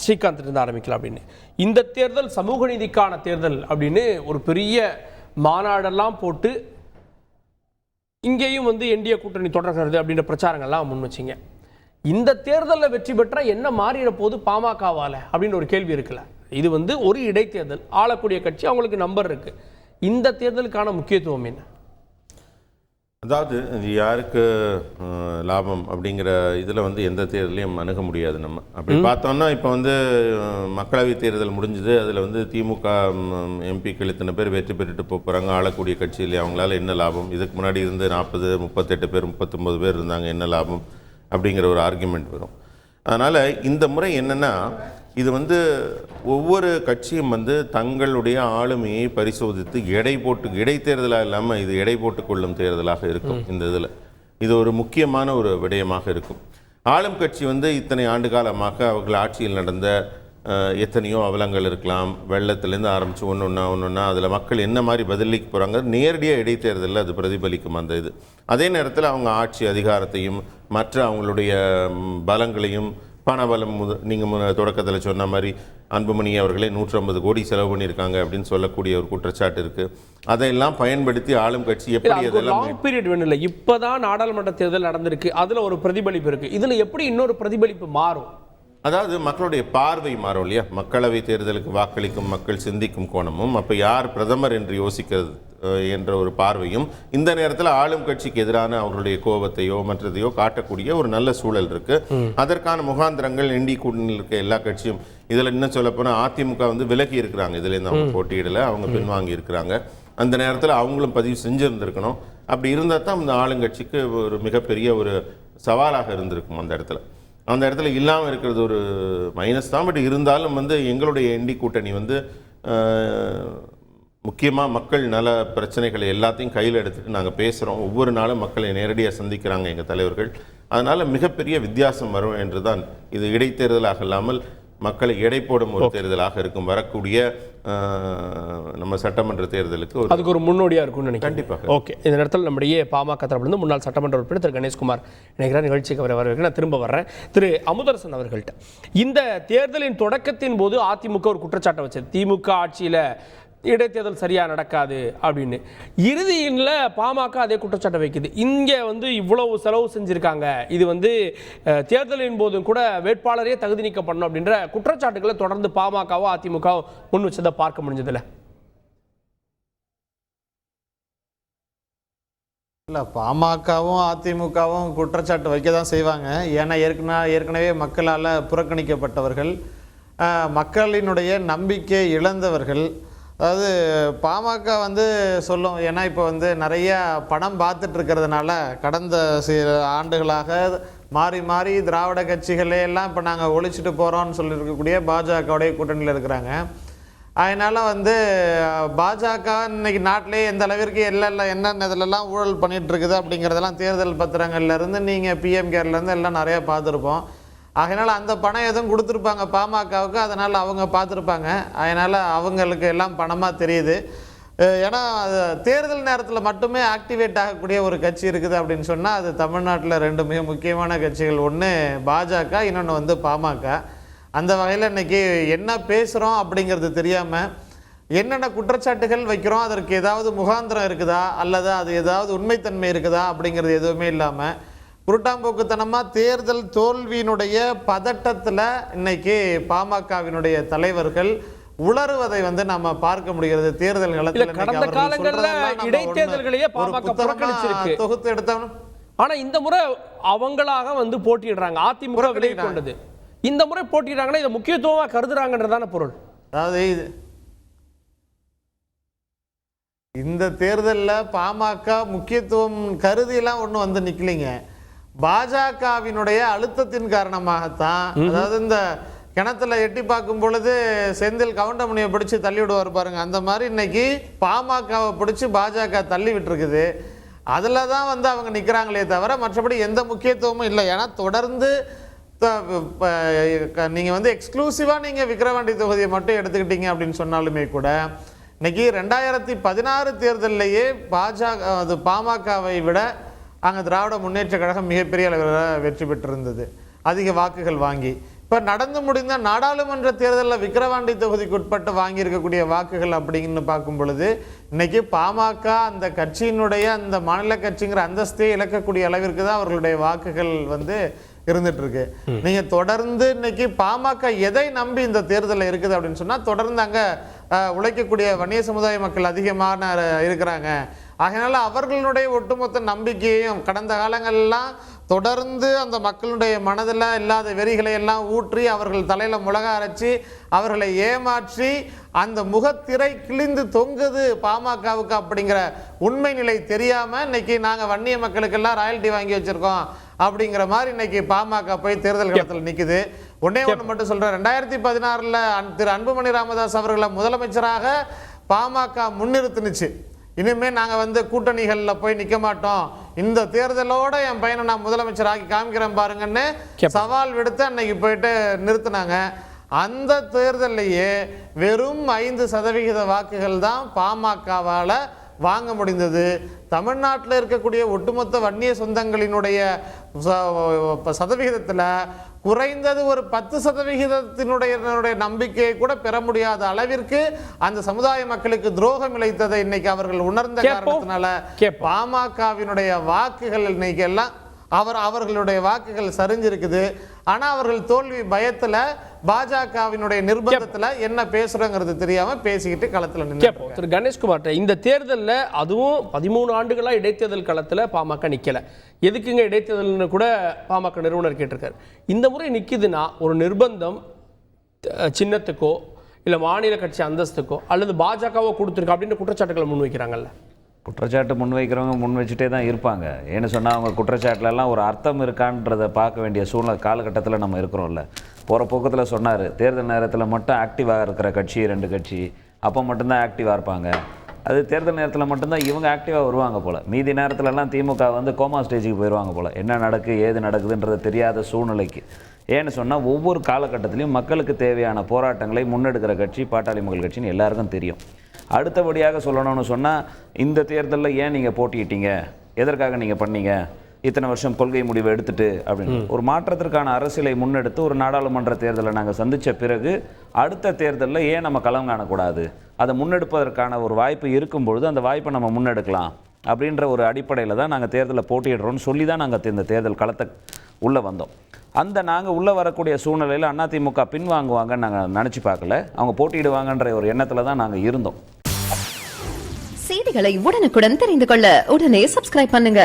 ஸ்ரீகாந்த் இருந்து ஆரம்பிக்கலாம் அப்படின்னு. இந்த தேர்தல் சமூக நீதிக்கான தேர்தல் அப்படின்னு ஒரு பெரிய மாநாடெல்லாம் போட்டு இங்கேயும் வந்து என்டிஏ கூட்டணி தொடர்கிறது அப்படின்ற பிரச்சாரங்கள்லாம் முன் வச்சிங்க. இந்த தேர்தலில் வெற்றி பெற்றால் என்ன மாறிட போது பாமகவால் அப்படின்னு ஒரு கேள்வி இருக்குல்ல. இது வந்து ஒரு இடைத்தேர்தல், ஆளக்கூடிய கட்சி, அவங்களுக்கு நம்பர் இருக்கு. இந்த தேர்தலுக்கான முக்கியத்துவம் என்ன? அதாவது யாருக்கு லாபம் அப்படிங்கிற இதில் வந்து எந்த தேர்தலையும் அணுக முடியாது. நம்ம அப்படி பார்த்தோம்னா இப்போ வந்து மக்களவைத் தேர்தல் முடிஞ்சுது. அதில் வந்து திமுக எம்பிக்கள் இத்தனை பேர் வெற்றி பெற்றுட்டு போகிறாங்க. ஆளக்கூடிய கட்சியில் அவங்களால என்ன லாபம்? இதுக்கு முன்னாடி இருந்து 40, 38 பேர், 39 பேர் இருந்தாங்க, என்ன லாபம் அப்படிங்கிற ஒரு ஆர்குமெண்ட் வரும். அதனால் இந்த முறை என்னென்னா, இது வந்து ஒவ்வொரு கட்சியும் வந்து தங்களுடைய ஆளுமையை பரிசோதித்து இடைத்தேர்தலாக இல்லாமல் இது எடை போட்டுக் கொள்ளும் தேர்தலாக இருக்கும். இந்த இதில் இது ஒரு முக்கியமான ஒரு விடயமாக இருக்கும். ஆளும் கட்சி வந்து இத்தனை ஆண்டு காலமாக அவர்கள் ஆட்சியில் நடந்த எத்தனையோ அவலங்கள் இருக்கலாம். வெள்ளத்திலேருந்து ஆரம்பித்து ஒன்று அதில் மக்கள் என்ன மாதிரி பதிலளிக்க போகிறாங்க நேரடியாக இடைத்தேர்தலில் அது பிரதிபலிக்கும். அந்த இது அதே நேரத்தில் அவங்க ஆட்சி அதிகாரத்தையும் மற்ற அவங்களுடைய பலங்களையும், பணபலம், நீங்கள் தொடக்கத்தில் சொன்ன மாதிரி அன்புமணி அவர்களே 150 கோடி செலவு பண்ணியிருக்காங்க அப்படின்னு சொல்லக்கூடிய ஒரு குற்றச்சாட்டு இருக்குது. அதையெல்லாம் பயன்படுத்தி ஆளும் கட்சி எப்படி லாங் பீரியட் வேணும் இல்லை. இப்போ தான் நாடாளுமன்ற தேர்தல் நடந்திருக்கு, அதில் ஒரு பிரதிபலிப்பு இருக்குது. இதில் எப்படி இன்னொரு பிரதிபலிப்பு மாறும்? அதாவது மக்களுடைய பார்வை மாறும் இல்லையா? மக்களவை தேர்தலுக்கு வாக்களிக்கும் மக்கள் சிந்திக்கும் கோணமும், அப்போ யார் பிரதமர் என்று யோசிக்கிறது என்ற ஒரு பார்வையும், இந்த நேரத்தில் ஆளும் கட்சிக்கு எதிரான அவர்களுடைய கோபத்தையோ மற்றதையோ காட்டக்கூடிய ஒரு நல்ல சூழல் இருக்கு. அதற்கான முகாந்திரங்கள் என்டி கூட்டணியில் இருக்க எல்லா கட்சியும், இதில் இன்னும் சொல்லப்போனால் அதிமுக வந்து விலகி இருக்கிறாங்க, இதுலேருந்து அவங்க போட்டியிடலை, அவங்க பின்வாங்கி இருக்கிறாங்க. அந்த நேரத்தில் அவங்களும் பதிவு செஞ்சுருந்துருக்கணும். அப்படி இருந்தால் தான் இந்த ஆளுங்கட்சிக்கு ஒரு மிகப்பெரிய ஒரு சவாலாக இருந்திருக்கும். அந்த இடத்துல இல்லாமல் இருக்கிறது ஒரு மைனஸ் தான். பட் இருந்தாலும் வந்து எங்களுடைய என்டி கூட்டணி வந்து முக்கியமாக மக்கள் நல பிரச்சனைகளை எல்லாத்தையும் கையில் எடுத்துகிட்டு நாங்கள் பேசுகிறோம். ஒவ்வொரு நாளும் மக்களை நேரடியாக சந்திக்கிறாங்க எங்கள் தலைவர்கள். அதனால் மிகப்பெரிய வித்தியாசம் வரும் என்று தான். இது இடைத்தேர்தலாக இல்லாமல் மக்களை எடை போடும் ஒரு தேர்தலாக இருக்கும். வரக்கூடிய நம்ம சட்டமன்ற தேர்தலுக்கு அதுக்கு ஒரு முன்னோடியாக இருக்கும்னு நினைக்கிறேன். கண்டிப்பாக. ஓகே, இந்த நேரத்தில் நம்முடைய பாமக தரப்பிலிருந்து முன்னாள் சட்டமன்ற உறுப்பினர் திரு கணேஷ்குமார் நினைக்கிறேன் நிகழ்ச்சிக்கு வரவேற்க நான் திரும்ப வர்றேன். திரு அமுதரசன் அவர்கள்ட்ட, இந்த தேர்தலின் தொடக்கத்தின் போது அதிமுக ஒரு குற்றச்சாட்டை வச்சது, திமுக ஆட்சியில் இடைத்தேர்தல் சரியாக நடக்காது அப்படின்னு. இறுதியில் பாமக அதே குற்றச்சாட்டை வைக்குது. இங்கே வந்து இவ்வளவு செலவு செஞ்சுருக்காங்க, இது வந்து தேர்தலின் போதும் கூட வேட்பாளரே தகுதி நீக்கம் பண்ணணும் அப்படின்ற குற்றச்சாட்டுகளை தொடர்ந்து பாமகவும் அதிமுகவும் முன் வச்சதை பார்க்க முடிஞ்சதில்ல. இல்லை, பாமகவும் அதிமுகவும் குற்றச்சாட்டு வைக்க தான் செய்வாங்க. ஏன்னா ஏற்கனவே மக்களால் புறக்கணிக்கப்பட்டவர்கள், மக்களினுடைய நம்பிக்கை இழந்தவர்கள். அதாவது பாமக வந்து சொல்லும், ஏன்னா இப்போ வந்து நிறைய படம் பார்த்துட்டு இருக்கிறதுனால கடந்த சில ஆண்டுகளாக மாறி மாறி திராவிட கட்சிகளே எல்லாம் இப்போ நாங்கள் ஒழிச்சிட்டு போகிறோம்னு சொல்லியிருக்கக்கூடிய பாஜகவுடைய கூட்டணியில் இருக்கிறாங்க. அதனால் வந்து பாஜக இன்னைக்கு நாட்டிலே எந்த அளவிற்கு என்னென்ன இதிலெல்லாம் ஊழல் பண்ணிகிட்டு இருக்குது அப்படிங்கிறதெல்லாம் தேர்தல் பத்திரங்கள்லேருந்து நீங்கள் பிஎம் கேர்லேருந்து எல்லாம் நிறையா பார்த்துருப்போம். அதனால் அந்த பணம் எதுவும் கொடுத்துருப்பாங்க பாமகவுக்கு, அதனால் அவங்க பார்த்துருப்பாங்க. அதனால் அவங்களுக்கு எல்லாம் பணமாக தெரியுது. ஏன்னா அது தேர்தல் நேரத்தில் மட்டுமே ஆக்டிவேட் ஆகக்கூடிய ஒரு கட்சி இருக்குது அப்படின்னு சொன்னால் அது தமிழ்நாட்டில் 2 மிக முக்கியமான கட்சிகள், ஒன்று பாஜக, இன்னொன்று வந்து பாமக. அந்த வகையில் இன்றைக்கி என்ன பேசுகிறோம் அப்படிங்கிறது தெரியாமல் என்னென்ன குற்றச்சாட்டுகள் வைக்கிறோம், அதற்கு ஏதாவது முகாந்திரம் இருக்குதா அல்லது அது ஏதாவது உண்மைத்தன்மை இருக்குதா அப்படிங்கிறது எதுவுமே இல்லாமல் குருட்டாம்போக்குத்தனமாக தேர்தல் தோல்வியினுடைய பதட்டத்தில் இன்னைக்கு பாமகவினுடைய தலைவர்கள் உளறுவதை வந்து நம்ம பார்க்க முடிகிறது. தேர்தல் இடைத்தேர்தல்களையே பாமக புறக்கணிச்சிருக்கு, தொகுத்து எடுத்தவனும். ஆனா இந்த முறை அவங்களாக வந்து போட்டியிடுறாங்க, அதிமுக விலகி கொண்டது. இந்த முறை போட்டியிடுறாங்கன்னா இதை முக்கியத்துவமாக கருதுறாங்கன்றதான பொருள். அதாவது இந்த தேர்தலில் பாமக முக்கியத்துவம் கருதியெல்லாம் ஒன்றும் வந்து நிற்கலைங்க. பாஜகவினுடைய அழுத்தத்தின் காரணமாகத்தான். அதாவது இந்த கிணத்துல எட்டி பார்க்கும் பொழுது செந்தில் கவுண்டமணியை பிடிச்சி தள்ளி விடுவார் பாருங்க, அந்த மாதிரி இன்னைக்கு பாமகவை பிடிச்சி பாஜக தள்ளி விட்டுருக்குது. அதில் தான் வந்து அவங்க நிற்கிறாங்களே தவிர மற்றபடி எந்த முக்கியத்துவமும் இல்லை. ஏன்னா தொடர்ந்து நீங்கள் வந்து எக்ஸ்க்ளூசிவாக நீங்கள் விக்கிரவாண்டி தொகுதியை மட்டும் எடுத்துக்கிட்டீங்க அப்படின்னு சொன்னாலுமே கூட இன்னைக்கு 2016 தேர்தலிலேயே பாமகவை விட அங்கே திராவிட முன்னேற்ற கழகம் மிகப்பெரிய அளவில் வெற்றி பெற்றிருந்தது, அதிக வாக்குகள் வாங்கி. இப்போ நடந்து முடிந்த நாடாளுமன்ற தேர்தலில் விக்கிரவாண்டி தொகுதிக்கு உட்பட்டு வாங்கியிருக்கக்கூடிய வாக்குகள் அப்படின்னு பார்க்கும் பொழுது இன்னைக்கு பாமக அந்த கட்சியினுடைய அந்த மாநில கட்சிங்கிற அந்தஸ்தே இழக்கக்கூடிய அளவிற்கு தான் அவர்களுடைய வாக்குகள் வந்து இருந்துட்டு இருக்கு. நீங்க தொடர்ந்து இன்னைக்கு பாமக எதை நம்பி இந்த தேர்தலில் இருக்குது அப்படின்னு சொன்னா தொடர்ந்து அங்க உழைக்கக்கூடிய வன்னிய சமுதாய மக்கள் அதிகமான இருக்கிறாங்க. அதனால அவர்களுடைய ஒட்டுமொத்த நம்பிக்கையையும் கடந்த காலங்கள்லாம் தொடர்ந்து அந்த மக்களுடைய மனதில் இல்லாத வெறிகளை எல்லாம் ஊற்றி அவர்கள் தலையில முளக அரைச்சி அவர்களை ஏமாற்றி அந்த முகத்திரை கிழிந்து தொங்குது பாமகவுக்கு அப்படிங்கிற உண்மை நிலை தெரியாம இன்னைக்கு நாங்க வன்னிய மக்களுக்கெல்லாம் ராயல்டி வாங்கி வச்சிருக்கோம் அப்படிங்கிற மாதிரி இன்னைக்கு பாமக போய் தேர்தல் களத்தில் நிக்குது. ஒன்னே ஒன்று மட்டும் சொல்றேன், 2016 திரு அன்புமணி ராமதாஸ் அவர்களை முதலமைச்சராக பாமக முன்னிறுத்துனுச்சு. இனிமே நாங்க வந்து கூட்டணிகள்ல போய் நிக்க மாட்டோம், இந்த தேர்தலோட என் பையனை நான் முதலமைச்சர் ஆக்கி காமிக்கிறேன் பாருங்கன்னு சவால் விடுத்து அன்னைக்கு போயிட்டு நிறுத்தினாங்க. அந்த தேர்தலையே வெறும் 5% வாக்குகள் தான் பாமகவால வாங்க முடிந்தது. தமிழ்நாட்டில் இருக்கக்கூடிய ஒட்டுமொத்த வன்னிய சொந்தங்களினுடைய சதவிகிதத்தில் குறைந்தது ஒரு 10% நம்பிக்கையை கூட பெற முடியாத அளவிற்கு அந்த சமுதாய மக்களுக்கு துரோகம் இழைத்ததை இன்னைக்கு அவர்கள் உணர்ந்த காரணத்தினால பாமகவினுடைய வாக்குகள் இன்னைக்கு எல்லாம் அவர்களுடைய வாக்குகள் சரிஞ்சிருக்குது. ஆனா அவர்கள் தோல்வி பயத்துல பாஜகவினுடைய நிர்பந்தத்துல என்ன பேசுறோங்கிறது தெரியாம பேசிக்கிட்டு களத்துல நின்று. திரு கணேஷ்குமார், இந்த தேர்தலில் அதுவும் 13 ஆண்டுகளா இடைத்தேர்தல் களத்துல பாமக நிக்கல, எதுக்குங்க இடைத்தேர்தல்னு கூட பாமக நிறுவனர் கேட்டிருக்காரு. இந்த முறை நிக்குதுன்னா ஒரு நிர்பந்தம் சின்னத்துக்கோ இல்ல மாநில கட்சி அந்தஸ்துக்கோ அல்லது பாஜகவோ கொடுத்துருக்கு அப்படின்னு குற்றச்சாட்டுகளை முன்வைக்கிறாங்கல்ல. குற்றச்சாட்டு முன்வைக்கிறவங்க முன் வச்சுட்டே தான் இருப்பாங்க. ஏன்னு சொன்னால் அவங்க குற்றச்சாட்டுலலாம் ஒரு அர்த்தம் இருக்கான்றதை பார்க்க வேண்டிய சூழ்நிலை காலகட்டத்தில் நம்ம இருக்கிறோம்ல. போகிற போக்கத்தில் சொன்னார், தேர்தல் நேரத்தில் மட்டும் ஆக்டிவாக இருக்கிற கட்சி 2 கட்சி அப்போ மட்டும்தான் ஆக்டிவாக இருப்பாங்க. அது தேர்தல் நேரத்தில் மட்டும்தான் இவங்க ஆக்டிவாக வருவாங்க போல். மீதி நேரத்துலலாம் திமுக வந்து கோமா ஸ்டேஜுக்கு போயிடுவாங்க போல். என்ன நடக்குது ஏது நடக்குதுன்றது தெரியாத சூழ்நிலைக்கு. ஏன்னு சொன்னால் ஒவ்வொரு காலகட்டத்திலையும் மக்களுக்கு தேவையான போராட்டங்களை முன்னெடுக்கிற கட்சி பாட்டாளி மக்கள் கட்சின்னு எல்லாருக்கும் தெரியும். அடுத்தபடியாக சொல்லணும்னு சொன்னால், இந்த தேர்தலில் ஏன் நீங்கள் போட்டியிட்டீங்க, எதற்காக நீங்கள் பண்ணீங்க, இத்தனை வருஷம் கொள்கை முடிவை எடுத்துட்டு அப்படின்னு ஒரு மாற்றத்திற்கான அரசியலை முன்னெடுத்து ஒரு நாடாளுமன்ற தேர்தலை நாங்கள் சந்தித்த பிறகு அடுத்த தேர்தலில் ஏன் நம்ம களம் காணக்கூடாது, அதை முன்னெடுப்பதற்கான ஒரு வாய்ப்பு இருக்கும் பொழுது அந்த வாய்ப்பை நம்ம முன்னெடுக்கலாம் அப்படின்ற ஒரு அடிப்படையில் தான் நாங்கள் தேர்தலில் போட்டியிடுறோம்னு சொல்லி தான் நாங்கள் இந்த தேர்தல் களத்தை உள்ளே வந்தோம். அந்த நாங்கள் உள்ளே வரக்கூடிய சூழ்நிலையில் அதிமுக பின்வாங்குவாங்கன்னு நாங்கள் நினச்சி பார்க்கல, அவங்க போட்டியிடுவாங்கன்ற ஒரு எண்ணத்தில் தான் நாங்கள் இருந்தோம். செய்திகளை உடனுக்குடன் தெரிந்து கொள்ள உடனே சப்ஸ்கிரைப் பண்ணுங்க.